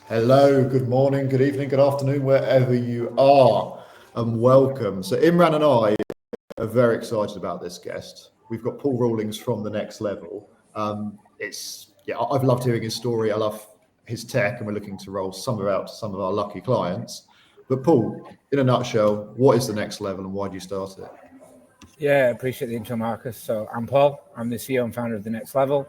Hello, good morning, good evening, good afternoon, wherever you are, and welcome. So Imran and I are very excited about this guest. We've got Paul Rawlings from The Next Level. I've loved hearing his story. I love his tech, and we're looking to roll some of it out to some of our lucky clients. But Paul, in a nutshell, what is The Next Level and why did you start it? Yeah, I appreciate the intro, Marcus. So I'm Paul. I'm the CEO and founder of The Next Level.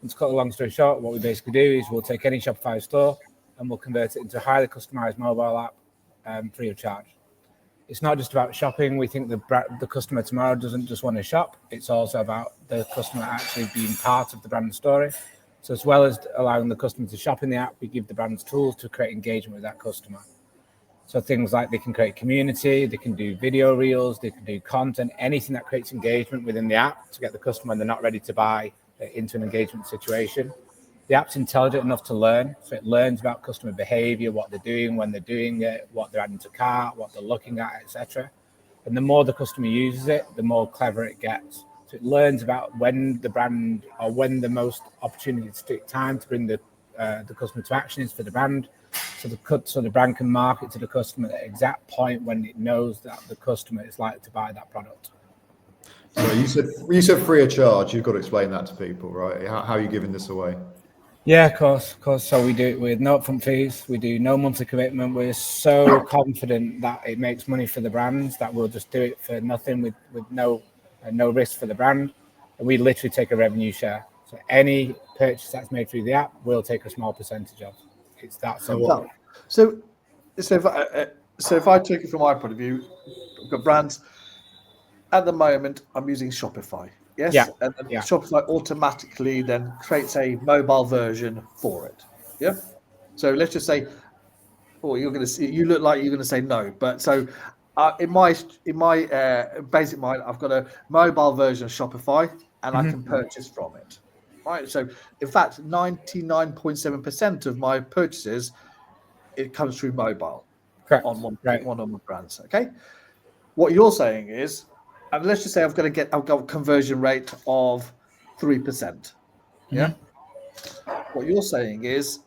And to cut a long story short, what we basically do is we'll take any Shopify store and we'll convert it into a highly customized mobile app free of charge. It's not just about shopping. We think the customer tomorrow doesn't just want to shop. It's also about the customer actually being part of the brand story. So as well as allowing the customer to shop in the app, we give the brands tools to create engagement with that customer. So things like they can create community, they can do video reels, they can do content, anything that creates engagement within the app to get the customer when they're not ready to buy into an engagement situation. The app's intelligent enough to learn. So it learns about customer behavior, what they're doing, when they're doing it, what they're adding to cart, what they're looking at, etc. And the more the customer uses it, the more clever it gets. So it learns about when the brand or when the most opportunity to take time to bring the customer to action is for the brand. So the brand can market to the customer at the exact point when it knows that the customer is likely to buy that product. So you said free of charge. You've got to explain that to people, right? How are you giving this away? Yeah, of course. So we do it with no upfront fees. We do no monthly commitment. We're so confident that it makes money for the brands that we'll just do it for nothing with no risk for the brand. And we literally take a revenue share. So any purchase that's made through the app, we'll take a small percentage of. It's that simple. So if I take it from my point of view, I've got brands. At the moment, I'm using Shopify. Yes, Yeah. And then Shopify automatically then creates a mobile version for it. Yeah. So let's just say, you look like you're going to say no, but so in my basic mind, I've got a mobile version of Shopify, and I can purchase from it. Right. So in fact, 99.7% of my purchases, it comes through mobile. Correct. On one of my brands. Okay. What you're saying is, and let's just say I've got a conversion rate of 3%. Yeah. What you're saying is,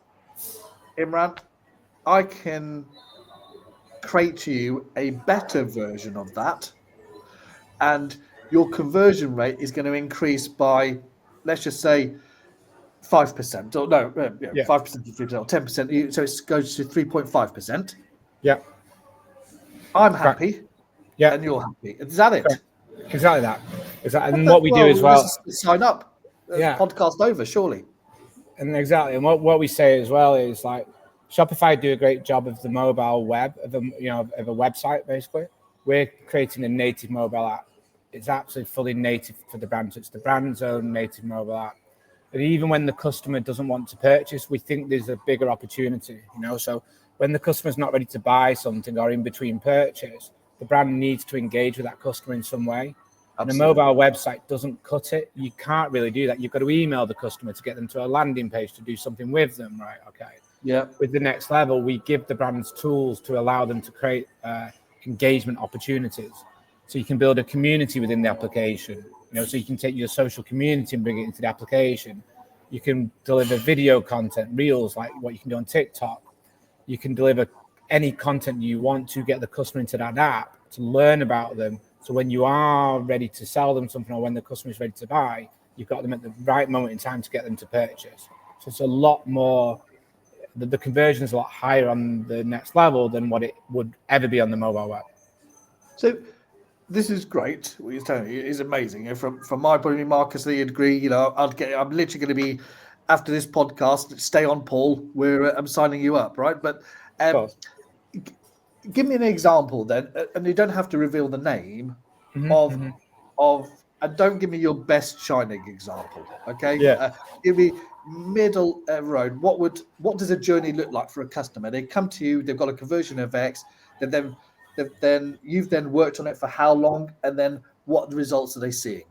Imran, I can create you a better version of that, and your conversion rate is going to increase by, let's just say, 5%, or no, 5% to 3%, or 10%. So it goes to 3.5%. Yeah. I'm happy. Yeah. And you're happy. Is that it? Exactly that. And what we do as well. Sign up. Podcast over, surely. And exactly. And what we say as well is like Shopify do a great job of the mobile web, of a website, basically. We're creating a native mobile app. It's absolutely fully native for the brand. So it's the brand's own native mobile app. But even when the customer doesn't want to purchase, we think there's a bigger opportunity, So when the customer's not ready to buy something or in between purchase, the brand needs to engage with that customer in some way. And a mobile website doesn't cut it. You can't really do that. You've got to email the customer to get them to a landing page to do something with them, right? Okay. Yeah. With The Next Level, we give the brands tools to allow them to create engagement opportunities. So you can build a community within the application. So you can take your social community and bring it into the application. You can deliver video content, reels, like what you can do on TikTok. You can deliver any content you want to get the customer into that app to learn about them. So when you are ready to sell them something or when the customer is ready to buy, you've got them at the right moment in time to get them to purchase. So it's a lot more, the conversion is a lot higher on The Next Level than what it would ever be on the mobile web. So this is great. What you're telling me is amazing. From my point of view, Marcus, you'd agree. I'm literally going to be, after this podcast, stay on Paul. I'm signing you up, right? But give me an example then, and you don't have to reveal the name of, and don't give me your best shining example. Okay. Yeah. Give me middle road. What does a journey look like for a customer? They come to you. They've got a conversion of X. Then you've then worked on it for how long, and then what results are they seeing?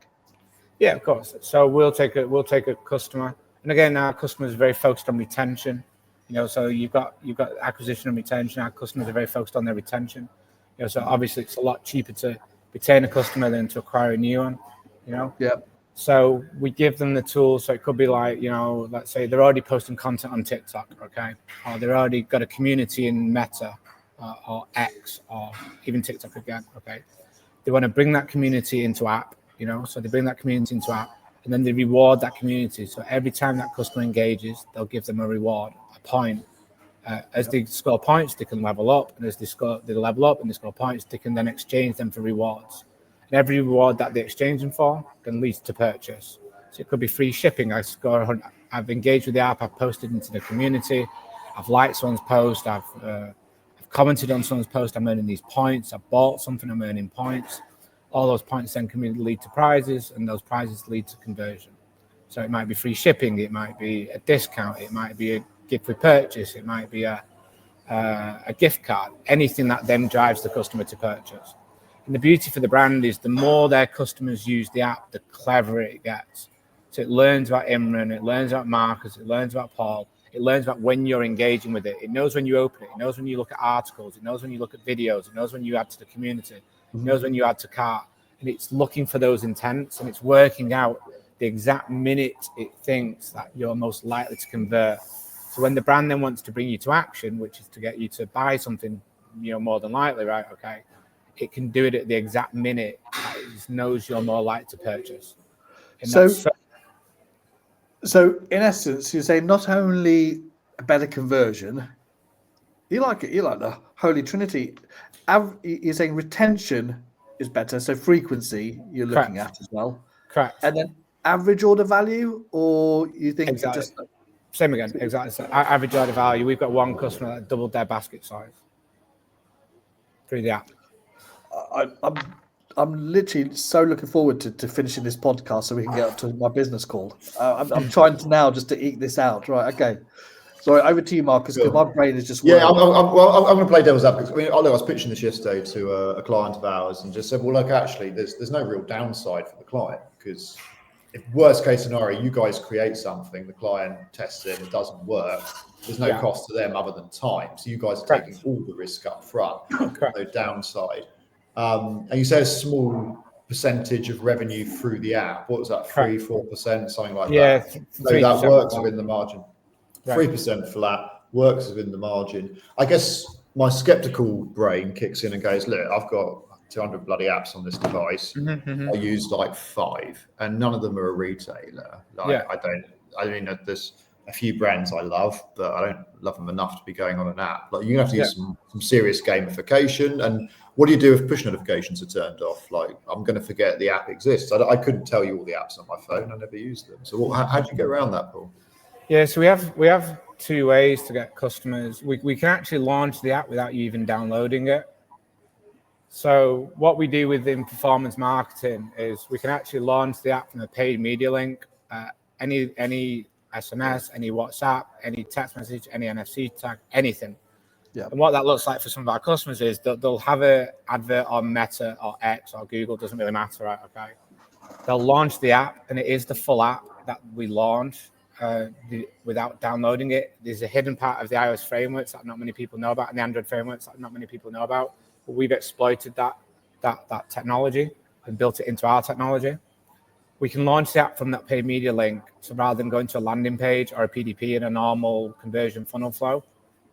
Yeah, of course. So we'll take a customer, and again, our customer is very focused on retention. So you've got acquisition and retention. Our customers are very focused on their retention. So obviously it's a lot cheaper to retain a customer than to acquire a new one. Yeah. So we give them the tools. So it could be like, let's say they're already posting content on TikTok, okay? Or they're already got a community in Meta or X or even TikTok again, okay? They want to bring that community into app, so they bring that community into app and then they reward that community. So every time that customer engages, they'll give them a reward, a point. As they score points, they can level up. And as they level up and they score points, they can then exchange them for rewards. And every reward that they exchange them for can lead to purchase. So it could be free shipping. I've engaged with the app. I've posted into the community. I've liked someone's post. I've commented on someone's post. I'm earning these points. I've bought something. I'm earning points. All those points then can lead to prizes, and those prizes lead to conversion. So it might be free shipping. It might be a discount. It might be a gift with purchase. It might be a gift card. Anything that then drives the customer to purchase. And the beauty for the brand is the more their customers use the app, the cleverer it gets. So it learns about Imran, it learns about Marcus, it learns about Paul, it learns about when you're engaging with it. It knows when you open it, it knows when you look at articles, it knows when you look at videos, it knows when you add to the community, it knows when you add to cart. And it's looking for those intents and it's working out the exact minute it thinks that you're most likely to convert. So when the brand then wants to bring you to action, which is to get you to buy something, more than likely, right? Okay. It can do it at the exact minute that it just knows you're more likely to purchase. And so in essence, you're saying not only a better conversion, you like the Holy Trinity. You're saying retention is better, so frequency you're looking at as well. Correct. And then average order value, or you think exactly. Same again, exactly. So average order value. We've got one customer that doubled their basket size through the app. I'm literally so looking forward to finishing this podcast so we can get up to my business call. I'm trying to now just to eke this out. Right, okay. Sorry, over to you, Marcus, because my brain is just I'm going to play devil's advocate. I was pitching this yesterday to a client of ours and just said, well, look, actually, there's no real downside for the client because if worst case scenario, you guys create something, the client tests it doesn't work. There's no cost to them other than time. So you guys are taking all the risk up front, no downside. And you say a small percentage of revenue through the app. What was that? 3-4%, something like that. So that works within the margin. 3% flat works within the margin. I guess my skeptical brain kicks in and goes, look, I've got 200 bloody apps on this device. I use like 5, and none of them are a retailer. There's a few brands I love, but I don't love them enough to be going on an app. Like you're gonna have to use some serious gamification. And what do you do if push notifications are turned off? Like I'm gonna forget the app exists. I couldn't tell you all the apps on my phone. I never used them. So how do you get around that, Paul? Yeah, so we have 2 ways to get customers. We can actually launch the app without you even downloading it. So what we do within performance marketing is we can actually launch the app from a paid media link. Any SMS, any WhatsApp, any text message, any NFC tag, anything. Yeah. And what that looks like for some of our customers is that they'll have an advert on Meta or X or Google, doesn't really matter, right? Okay. They'll launch the app, and it is the full app that we launch without downloading it. There's a hidden part of the iOS frameworks that not many people know about, and the Android frameworks that not many people know about. But we've exploited that technology and built it into our technology. We can launch the app from that paid media link. So rather than going to a landing page or a PDP in a normal conversion funnel flow,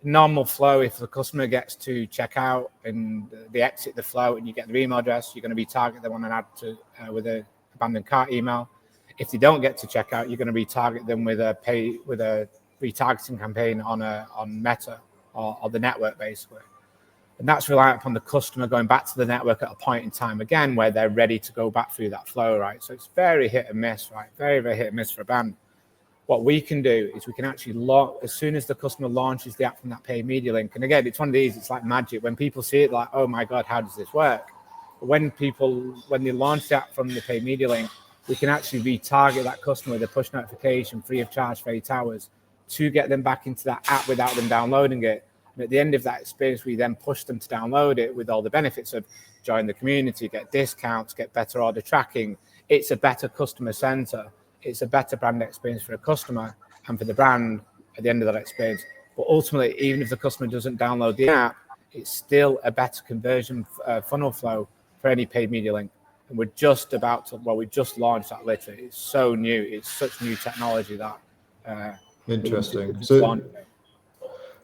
if the customer gets to checkout and they exit the flow and you get their email address, you're going to retarget them on an ad with an abandoned cart email. If they don't get to checkout, you're going to retarget them with a retargeting campaign on Meta or the network basically. And that's reliant upon the customer going back to the network at a point in time again where they're ready to go back through that flow, right? So it's very hit and miss, right? Very, very hit and miss for a brand. What we can do is we can actually as soon as the customer launches the app from that paid media link, and again, it's one of these, it's like magic. When people see it, like, oh my God, how does this work? But when they launch the app from the paid media link, we can actually retarget that customer with a push notification free of charge for 8 hours to get them back into that app without them downloading it. And at the end of that experience, we then push them to download it with all the benefits of join the community, get discounts, get better order tracking. It's a better customer center. It's a better brand experience for a customer and for the brand at the end of that experience. But ultimately, even if the customer doesn't download the app, it's still a better conversion funnel flow for any paid media link. and we're just about to. Well, we just launched that literally. It's so new. It's such new technology that. Interesting.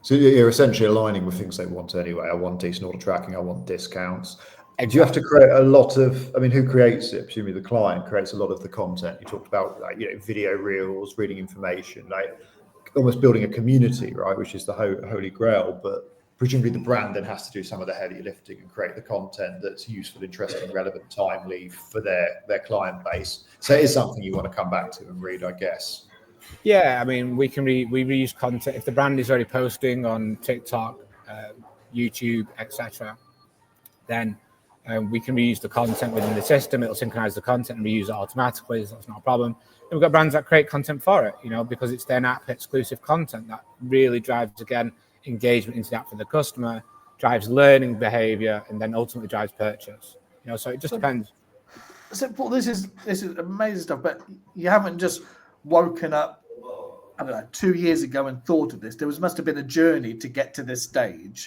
So you're essentially aligning with things they want anyway. I want decent order tracking. I want discounts. Exactly. Do you have to create a lot of? I mean, who creates it? Presumably the client creates a lot of the content. You talked about video reels, reading information, like almost building a community, right? Which is the holy grail. But presumably the brand then has to do some of the heavy lifting and create the content that's useful, interesting, relevant, timely for their client base. So it is something you want to come back to and read, I guess. Yeah, I mean, we reuse content. If the brand is already posting on TikTok, YouTube, etc., then we can reuse the content within the system. It'll synchronize the content and reuse it automatically. So that's not a problem. And we've got brands that create content for it, because it's their app exclusive content that really drives, again, engagement into the app for the customer, drives learning behavior, and then ultimately drives purchase. So it just depends. So, Paul, this is amazing stuff. But you haven't just woken up, I don't know, 2 years ago and thought of this. There must have been a journey to get to this stage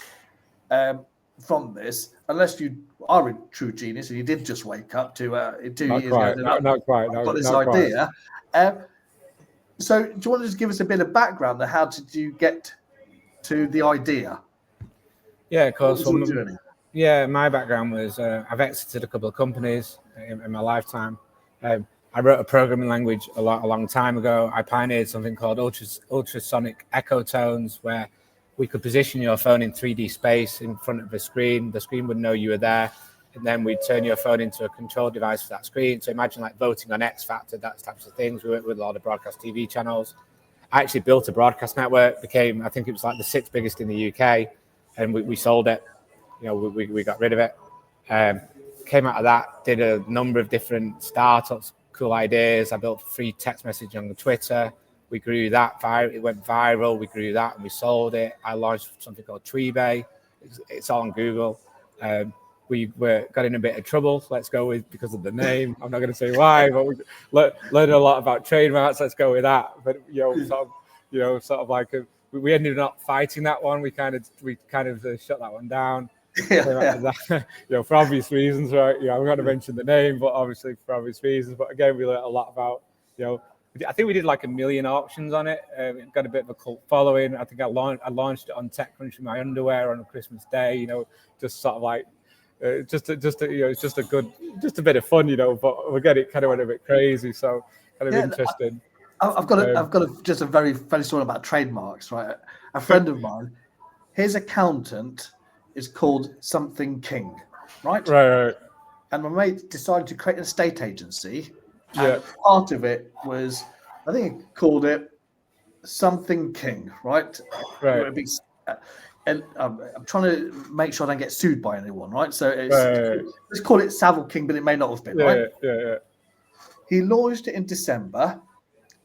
from this, unless you are a true genius and you did just wake up to 2 years ago. Not quite. Got this idea. So do you want to just give us a bit of background on how did you get to the idea? Yeah, of course. Yeah, my background was I've exited a couple of companies in my lifetime. I wrote a programming language a long time ago. I pioneered something called ultrasonic echo tones, where we could position your phone in 3D space in front of a screen. The screen would know you were there, and then we'd turn your phone into a control device for that screen. So imagine like voting on X Factor, that types of things. We worked with a lot of broadcast TV channels. I actually built a broadcast network, I think it was like the 6th biggest in the UK, and we sold it. We got rid of it. Came out of that, did a number of different startups, cool ideas. I built free text message on Twitter. We grew that. It went viral. We grew that and we sold it. I launched something called Tweebay. It's all on Google. We got in a bit of trouble. Let's go with because of the name. I'm not going to say why, but we learned a lot about trademarks. Let's go with that. But sort of like we ended up fighting that one. We kind of shut that one down. For obvious reasons, right? I'm not going to mention the name, but obviously for obvious reasons. But again, we learned a lot about I think we did like 1 million auctions on it. It got a bit of a cult following. I think I launched it on TechCrunch in my underwear on a Christmas day. Just sort of like it's just a bit of fun. But again, it kind of went a bit crazy. So kind of interesting. I've got just a very funny story about trademarks. Right, a friend of mine, his accountant is called something King. Right. And my mate decided to create an estate agency. And part of it was, I think he called it something King, right? And I'm trying to make sure I don't get sued by anyone, right? So let's call it Savile King, but it may not have been, right? Yeah. He launched it in December.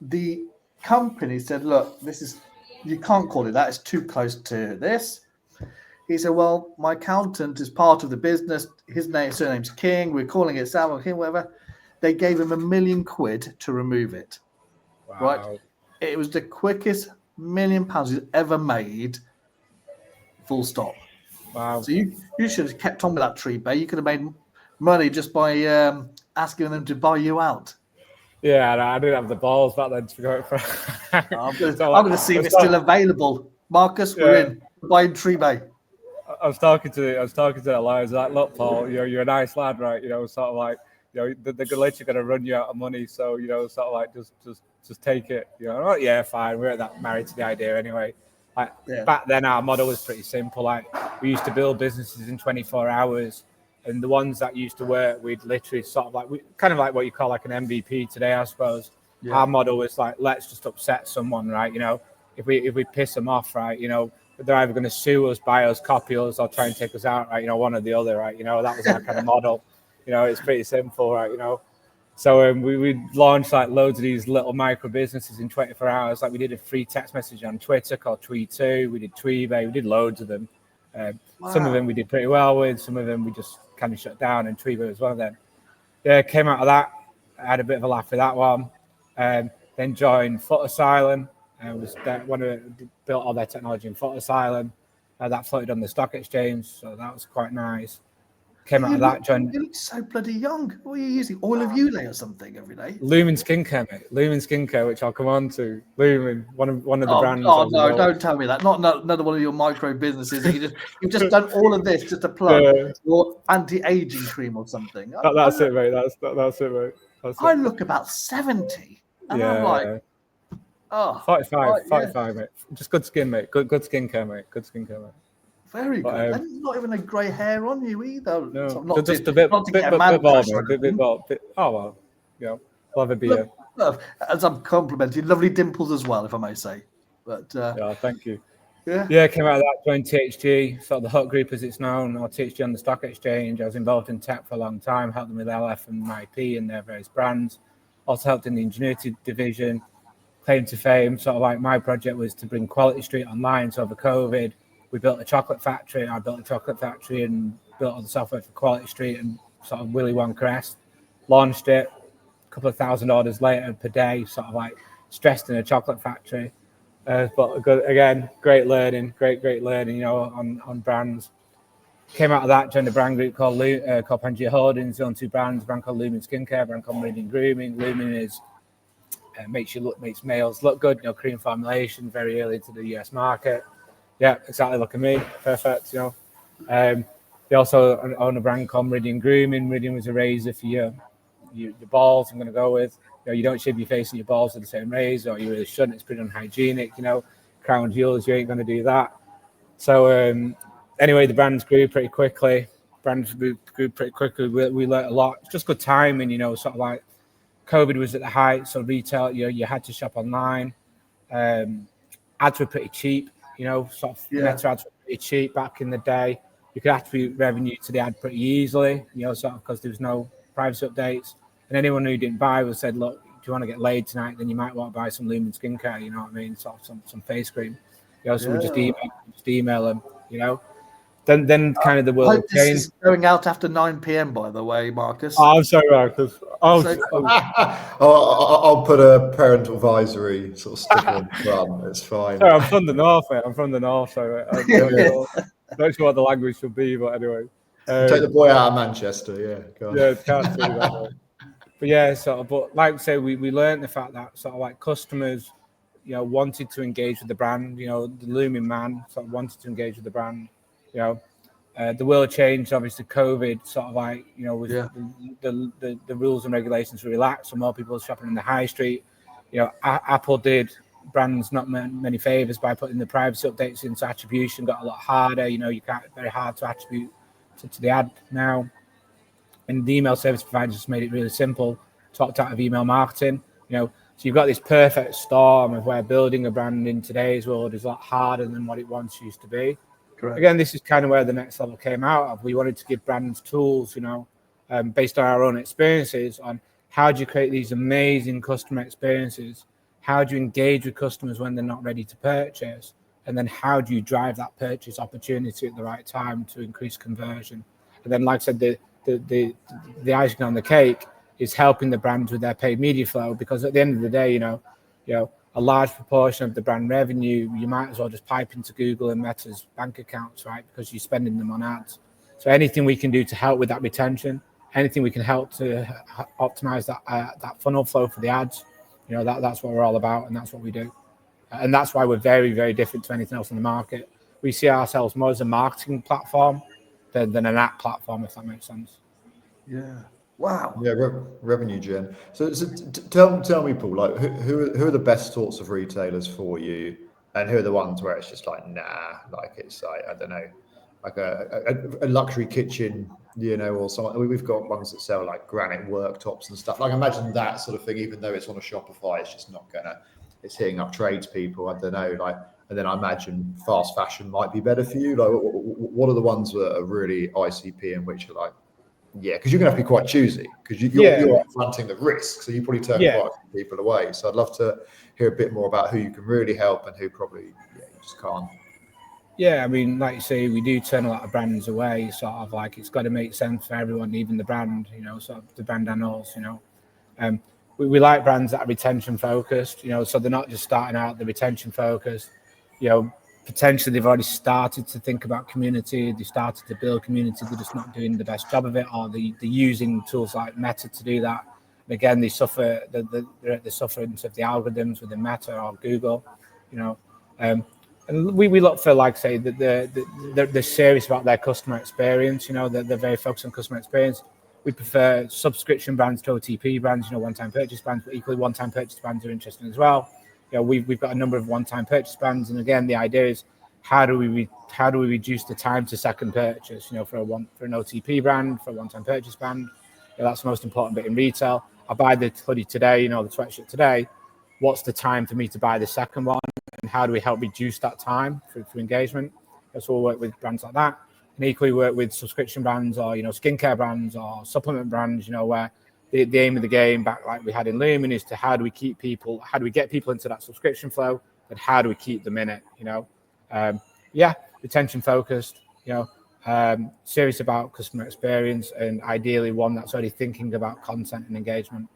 The company said, look, you can't call it that. It's too close to this. He said, well, my accountant is part of the business. His surname's King. We're calling it Savile King, whatever. They gave him £1 million to remove it. Wow. Right? It was the quickest £1 million he's ever made. Full stop. Wow. So you should have kept on with that Tweebay. You could have made money just by asking them to buy you out. Yeah, I didn't have the balls back then to go for. I'm going to see if it's still available. Marcus, we're in. Buying Tweebay. I was talking to the lad. I was like, look, Paul, you're a nice lad, right? Sort of like. They're literally going to run you out of money, so sort of like just take it. Oh, yeah, fine. We're married to the idea anyway. Back then, our model was pretty simple. Like we used to build businesses in 24 hours, and the ones that used to work, we'd literally sort of like kind of like what you call like an MVP today, I suppose. Yeah. Our model was like, let's just upset someone, right? If we piss them off, right? They're either going to sue us, buy us, copy us, or try and take us out, right? One or the other, right? That was our kind of model. It's pretty simple, right? So we launched like loads of these little micro businesses in 24 hours. Like we did a free text message on Twitter called Tweet2. We did Tweebay. We did loads of them. Wow. Some of them we did pretty well with. Some of them we just kind of shut down, and Tweebay was one of them. Yeah, came out of that. I had a bit of a laugh with that one. Then joined Foot Asylum. Built all their technology in Foot Asylum. That floated on the stock exchange, so that was quite nice. Came out of that, joined You look so bloody young. What are you using? Oil of Ulay or something every day? Lumen Skincare, mate. Lumen Skincare, which I'll come on to. Lumen, one of the brands. Oh no, don't tell me that. Not another one of your micro businesses. You've just done all of this just to plug your anti-aging cream or something. That's it, mate. That's it, mate. I look about 70, and I'm like, 45, mate. Just good skin, mate. Good skincare, mate. Good skincare, mate. Very good. And not even a grey hair on you either. No, so just a bit bald, mate. Oh well, love a beer. As I'm complimenting, lovely dimples as well, if I may say. But thank you. Yeah, Came out of that, joined THG, sort of the Hut Group as it's known, or THG on the stock exchange. I was involved in tech for a long time, helped them with LF and IP and their various brands. Also helped in the Ingenuity division. Claim to fame, sort of like my project was to bring Quality Street online. So over COVID, we built a chocolate factory. I built a chocolate factory and built all the software for Quality Street and sort of Willy Wonka-esque. Launched it. A couple of thousand orders later per day, sort of like stressed in a chocolate factory. But good, again, great learning, great learning, on brands. Came out of that, joined a brand group called Pangea Holdings, own two brands, a brand called Lumen Skincare, a brand called Meridian Grooming. Lumen is makes males look good, cream formulation, very early into the US market. Yeah, exactly like me, perfect, They also own a brand called Meridian Grooming. Meridian was a razor for your balls, I'm going to go with. You don't shave your face and your balls with the same razor, or you really shouldn't. It's pretty unhygienic, Crown Jewels, you ain't going to do that. So anyway, the brands grew pretty quickly. We learned a lot. It's just good timing, sort of like COVID was at the height, so retail, you had to shop online. Ads were pretty cheap, meta ads were pretty cheap back in the day. You could attribute revenue to the ad pretty easily, because there was no privacy updates. And anyone who didn't buy was said, look, if you want to get laid tonight, then you might want to buy some Lumen Skincare, you know what I mean? Sort of some face cream. So we just email them, Then kind of the world changed. This is going out after 9 p.m. by the way, Marcus. Oh, I'm sorry, Marcus. I'll put a parental advisory sort of sticker on the front. It's fine. Sorry, I'm from the north, mate. So I'm not sure what the language should be, but anyway. Take the boy out of Manchester, yeah. Yeah, can't see that. But but like I say, we learned the fact that sort of like customers, wanted to engage with the brand. The Lumen man sort of wanted to engage with the brand. The world changed. Obviously, COVID sort of like with the rules and regulations were relaxed, so more people were shopping in the high street. Apple did brands not many favors by putting the privacy updates into attribution. Got a lot harder. You can't very hard to attribute to the ad now. And the email service providers just made it really simple. Talked out of email marketing. So you've got this perfect storm of where building a brand in today's world is a lot harder than what it once used to be. Correct. Again, this is kind of where the next level came out of. We wanted to give brands tools, based on our own experiences on how do you create these amazing customer experiences? How do you engage with customers when they're not ready to purchase? And then how do you drive that purchase opportunity at the right time to increase conversion? And then, like I said, the icing on the cake is helping the brands with their paid media flow, because at the end of the day, a large proportion of the brand revenue, you might as well just pipe into Google and Meta's bank accounts, right? Because you're spending them on ads. So anything we can do to help with that retention, anything we can help to optimize that funnel flow for the ads, that's what we're all about, and that's what we do. And that's why we're very, very different to anything else in the market. We see ourselves more as a marketing platform than an app platform, if that makes sense. Yeah. Wow. Yeah, revenue gen. So tell me, Paul, like who are the best sorts of retailers for you, and who are the ones where it's just like, nah, like it's like, I don't know, like a luxury kitchen, or something. We've got ones that sell like granite worktops and stuff. Like imagine that sort of thing, even though it's on a Shopify, it's just not it's hitting up tradespeople. I don't know, like, and then I imagine fast fashion might be better for you. Like, what are the ones that are really ICP and which are like, yeah, because you're going to have to be quite choosy because you're fronting the risk, so you probably turn quite a few people away. So I'd love to hear a bit more about who you can really help and who probably you just can't. Yeah, I mean, like you say, we do turn a lot of brands away. Sort of like it's got to make sense for everyone, even the brand, sort of the brand and us, we like brands that are retention focused, so they're not just starting out, the retention focused. potentially they've already started to think about community. They started to build community. They're just not doing the best job of it, or they're using tools like Meta to do that. And again, they suffer. They're at the sufferance of the algorithms within Meta or Google. And we look for, like, say, that they're serious about their customer experience. They're very focused on customer experience. We prefer subscription brands to OTP brands. One-time purchase brands, but equally one-time purchase brands are interesting as well. We've got a number of one-time purchase brands, and again, the idea is how do we reduce the time to second purchase? For an OTP brand, for a one-time purchase brand, that's the most important bit in retail. I buy the hoodie today, the sweatshirt today. What's the time for me to buy the second one, and how do we help reduce that time for engagement? So we'll work with brands like that, and equally work with subscription brands or skincare brands or supplement brands. Where the aim of the game, back like we had in Lumen, is to how do we get people into that subscription flow, and how do we keep them in it? Retention focused. Serious about customer experience, and ideally one that's already thinking about content and engagement.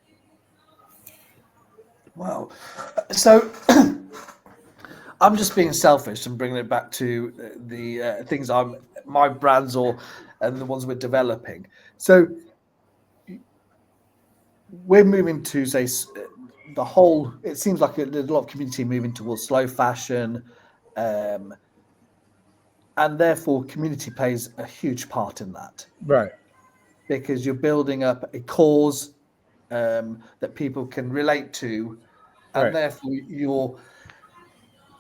Wow. So I'm just being selfish and bringing it back to the things my brands and the ones we're developing. So we're moving to, say, it seems like there's a lot of community moving towards slow fashion, and therefore community plays a huge part in that. Right. Because you're building up a cause that people can relate to, and right. therefore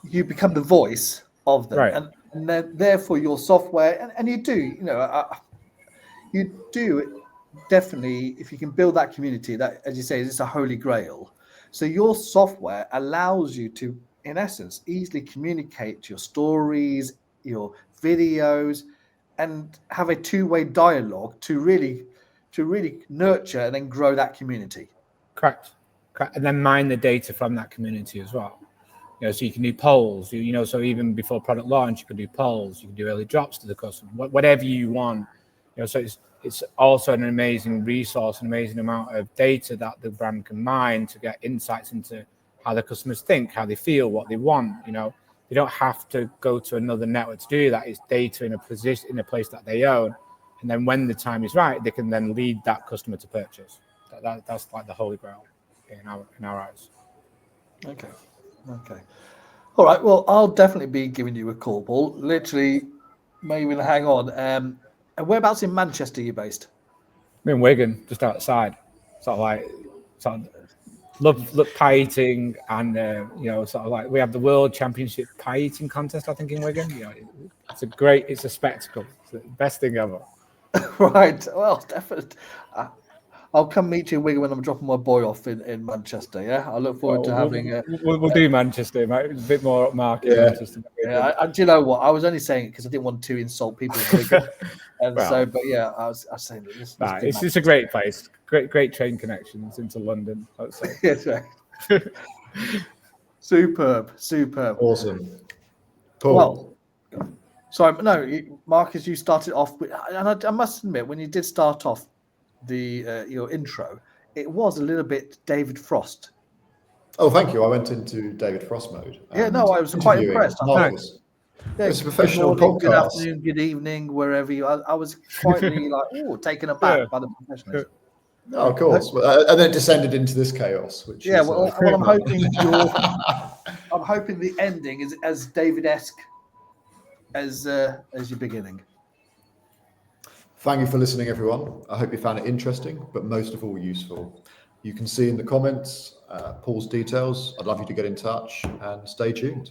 you become the voice of them, right. and therefore your software, and you do, you do definitely, if you can build that community, that, as you say, is a holy grail. So your software allows you to, in essence, easily communicate your stories, your videos, and have a two-way dialogue to really nurture and then grow that community. Correct. And then mine the data from that community as well. So you can do polls. So even before product launch, you can do polls. You can do early drops to the customer, whatever you want. So it's also an amazing resource, an amazing amount of data that the brand can mine to get insights into how the customers think, how they feel, what they want. They don't have to go to another network to do that. It's data in a place that they own, and then when the time is right, they can then lead that customer to purchase. That's like the holy grail in our eyes. Okay. All right. Well, I'll definitely be giving you a call, Paul. Literally, maybe hang on. And whereabouts in Manchester are you based? I'm in Wigan, just outside. Love pie eating, and we have the World Championship pie eating contest, I think, in Wigan. It's a spectacle. It's the best thing ever. Right. Well, definitely. I'll come meet you in Wigan when I'm dropping my boy off in Manchester. Yeah, I look forward to having. We'll do Manchester, mate. A bit more upmarket. Yeah. Manchester. Yeah. Do you know what? I was only saying it because I didn't want to insult people in Wigan, and well, but yeah, I was saying that. It's a great place. Great train connections into London. I'd say. Yes, right. Superb. Awesome. Paul. Well, sorry, no, Marcus, you started off with, and I must admit, when you did start off your intro, it was a little bit David Frost. Oh, thank you. I went into David Frost mode. Yeah, no, I was quite impressed. Marcus. Yeah, it's a professional good morning, podcast. Good afternoon, good evening, wherever you are. I was quite like, taken aback by the professionalism. No, of course. And then it descended into this chaos. Which is, well, I'm hoping I'm hoping the ending is as David-esque as your beginning. Thank you for listening, everyone. I hope you found it interesting, but most of all useful. You can see in the comments Paul's details. I'd love you to get in touch and stay tuned.